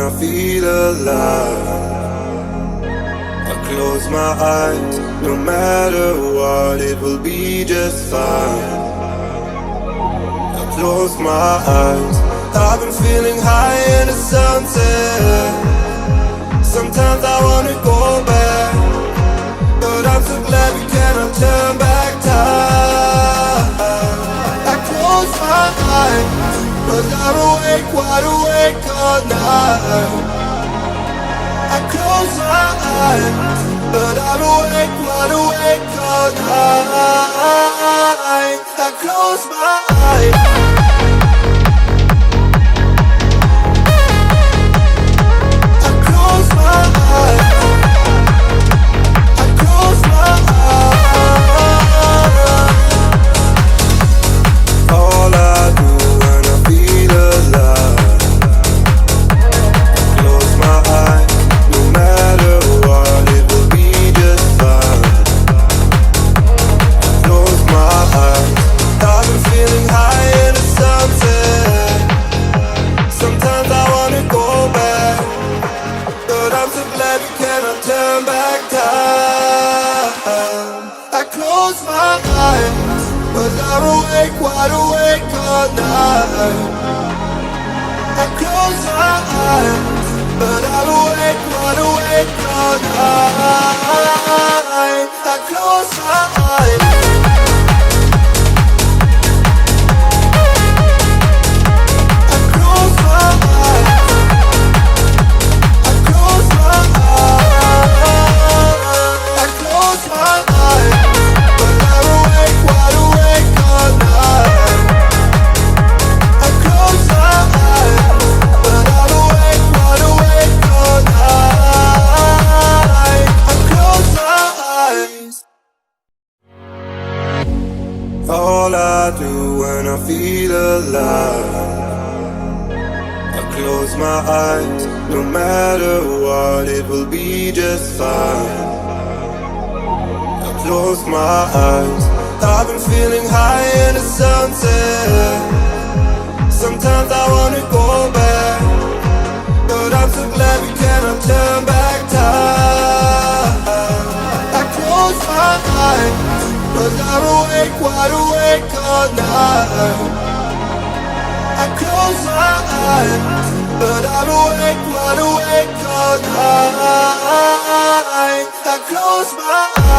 I feel alive. I close my eyes, no matter what, it will be just fine. I close my eyes, I've been feeling high in the sunset. Sometimes I wanna go back, but I'm so glad we cannot turn back time. I close my eyes, but I'm awake, wide awake all night. I close my eyes, but I'm awake, wide awake all night. I close my eyes. I close my eyes. I close my eyes. All I do when I feel alive, close my eyes. No matter what, it will be just fine. Close my eyes, I've been feeling high in the sunset. Sometimes I wanna go back, but I'm so glad we cannot turn back time. I close my eyes, but I'm awake, wide awake all night. I close my eyes, but I'm awake, wide awake all night. I close my eyes. I close my eyes. I close my eyes. I close my eyes, but I'm awake, wide awake all night. I close my eyes, but I'm awake, wide awake all night. I close my eyes. All I do when I feel alive, I close my eyes, no matter what, it will be just fine. I close my eyes, I've been feeling high in the sunset. Sometimes I wanna go back, but I'm so glad we cannot turn back time. I close my eyes, but I'm awake, wide awake all night. I close my eyes, but I'm awake, wide awake all night. I close my eyes.